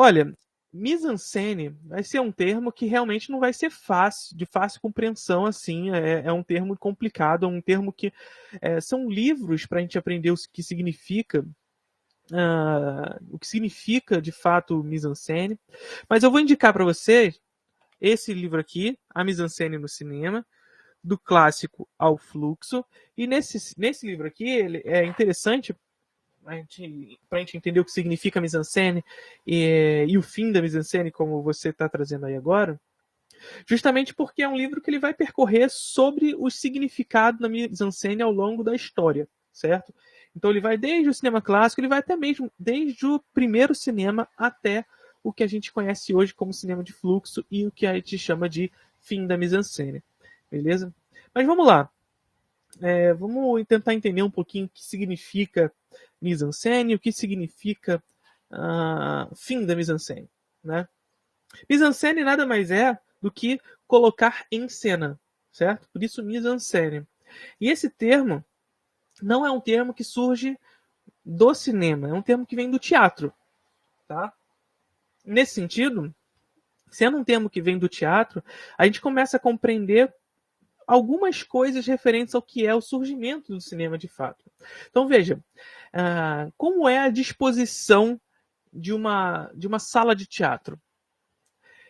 Olha, mise-en-scène vai ser um termo que realmente não vai ser fácil, de fácil compreensão, assim, é um termo complicado, é um termo que são livros para a gente aprender o que significa de fato mise-en-scène, mas eu vou indicar para vocês esse livro aqui, A Mise-en-scène no Cinema, do clássico ao fluxo, e nesse livro aqui ele é interessante para a gente entender o que significa mise-en-scène e o fim da mise-en-scène, como você está trazendo aí agora, justamente porque é um livro que ele vai percorrer sobre o significado da mise-en-scène ao longo da história, certo? Então ele vai desde o cinema clássico, ele vai até mesmo desde o primeiro cinema até o que a gente conhece hoje como cinema de fluxo e o que a gente chama de fim da mise-en-scène, beleza? Mas vamos lá. Vamos tentar entender um pouquinho o que significa mise-en-scène, o que significa fim da mise-en-scène, né? Mise-en-scène nada mais é do que colocar em cena, certo? Por isso mise-en-scène. E esse termo não é um termo que surge do cinema, é um termo que vem do teatro, tá? Nesse sentido, sendo um termo que vem do teatro, a gente começa a compreender algumas coisas referentes ao que é o surgimento do cinema de fato. Então veja, como é a disposição de uma sala de teatro.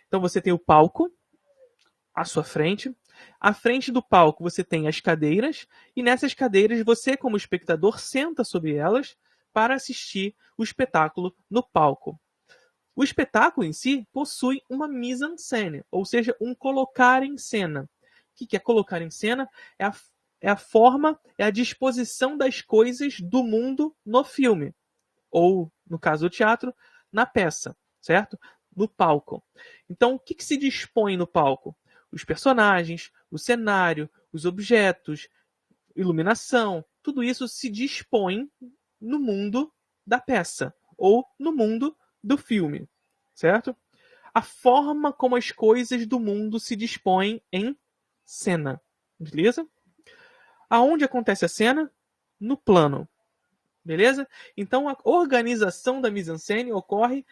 Então você tem o palco à sua frente. À frente do palco você tem as cadeiras, e nessas cadeiras você, como espectador, senta sobre elas para assistir o espetáculo no palco. O espetáculo em si possui uma mise-en-scène, ou seja, um colocar em cena. O que é colocar em cena? É a forma, é a disposição das coisas do mundo no filme. Ou, no caso do teatro, na peça, certo? No palco. Então, o que se dispõe no palco? Os personagens, o cenário, os objetos, iluminação, tudo isso se dispõe no mundo da peça ou no mundo do filme, certo? A forma como as coisas do mundo se dispõem em cena, beleza? Aonde acontece a cena? No plano, beleza? Então a organização da mise-en-scène ocorre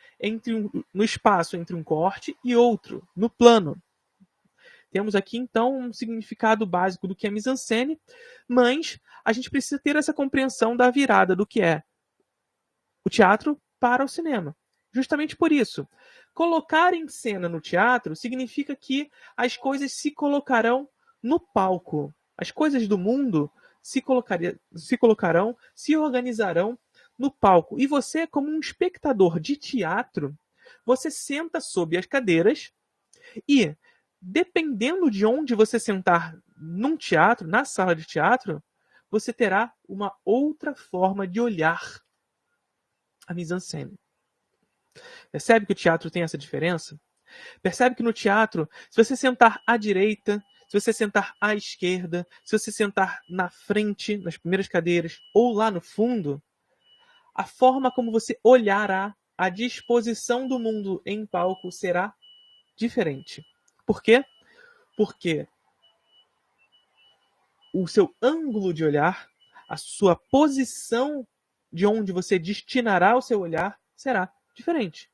no espaço entre um corte e outro, no plano. Temos aqui então um significado básico do que é mise-en-scène, mas a gente precisa ter essa compreensão da virada do que é o teatro para o cinema. Justamente por isso, colocar em cena no teatro significa que as coisas se colocarão no palco. As coisas do mundo se colocarão, se organizarão no palco. E você, como um espectador de teatro, você senta sob as cadeiras e, dependendo de onde você sentar num teatro, na sala de teatro, você terá uma outra forma de olhar a mise-en-scène. Percebe que o teatro tem essa diferença? Percebe que no teatro, se você sentar à direita, se você sentar à esquerda, se você sentar na frente, nas primeiras cadeiras, ou lá no fundo, a forma como você olhará a disposição do mundo em palco será diferente. Por quê? Porque o seu ângulo de olhar, a sua posição de onde você destinará o seu olhar será diferente.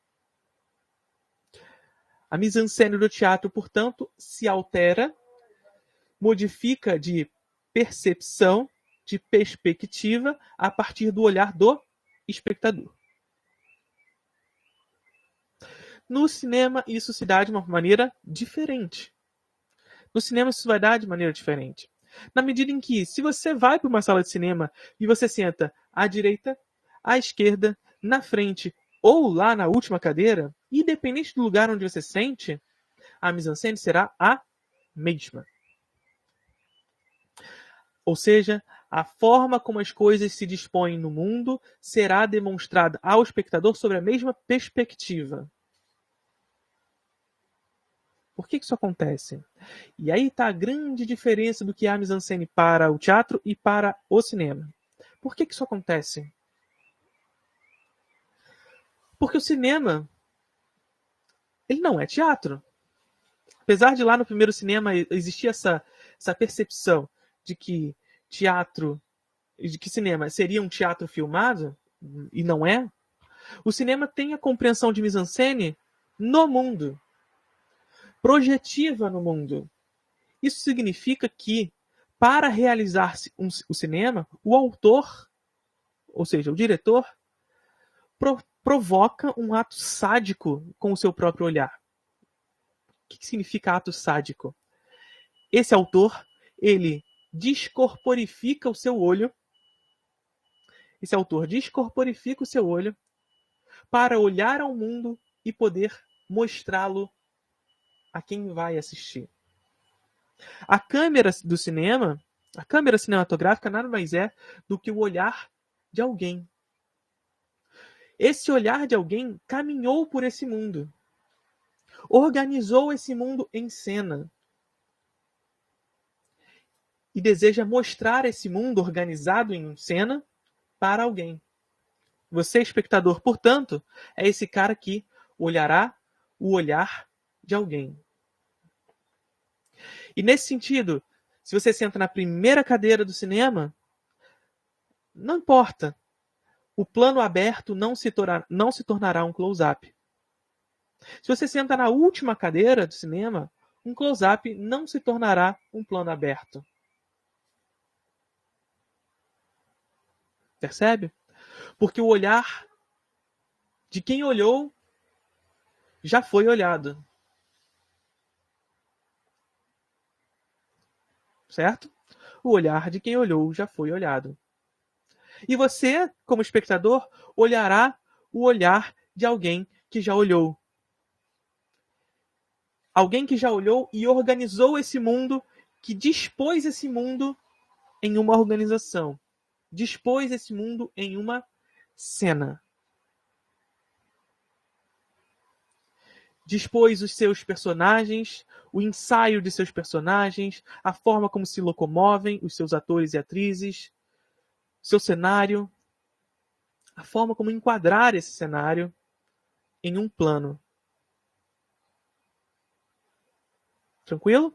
A mise-en-scène do teatro, portanto, se altera, modifica de percepção, de perspectiva, a partir do olhar do espectador. No cinema, isso se dá de uma maneira diferente. No cinema, isso vai dar de maneira diferente. Na medida em que, se você vai para uma sala de cinema e você senta à direita, à esquerda, na frente ou lá na última cadeira, independente do lugar onde você sente, a mise-en-scène será a mesma. Ou seja, a forma como as coisas se dispõem no mundo será demonstrada ao espectador sobre a mesma perspectiva. Por que isso acontece? E aí está a grande diferença do que é a mise-en-scène para o teatro e para o cinema. Por que isso acontece? Porque o cinema, ele não é teatro. Apesar de lá no primeiro cinema existir essa percepção de que cinema seria um teatro filmado, e não é, O cinema tem a compreensão de mise-en-scène no mundo, projetiva no mundo. Isso significa que, para realizar o cinema, o autor, ou seja, o diretor, provoca um ato sádico com o seu próprio olhar. O que significa ato sádico? Esse autor, ele descorporifica o seu olho. Esse autor descorporifica o seu olho para olhar ao mundo e poder mostrá-lo a quem vai assistir. A câmera do cinema, a câmera cinematográfica nada mais é do que o olhar de alguém. Esse olhar de alguém caminhou por esse mundo, organizou esse mundo em cena e deseja mostrar esse mundo organizado em cena para alguém. Você, espectador, portanto, é esse cara que olhará o olhar de alguém. E nesse sentido, se você senta na primeira cadeira do cinema, não importa. O plano aberto não se tornará um close-up. Se você senta na última cadeira do cinema, um close-up não se tornará um plano aberto. Percebe? Porque o olhar de quem olhou já foi olhado. Certo? O olhar de quem olhou já foi olhado. E você, como espectador, olhará o olhar de alguém que já olhou. Alguém que já olhou e organizou esse mundo, que dispôs esse mundo em uma organização. Dispôs esse mundo em uma cena. Dispôs os seus personagens, o ensaio de seus personagens, a forma como se locomovem os seus atores e atrizes, seu cenário, a forma como enquadrar esse cenário em um plano. Tranquilo?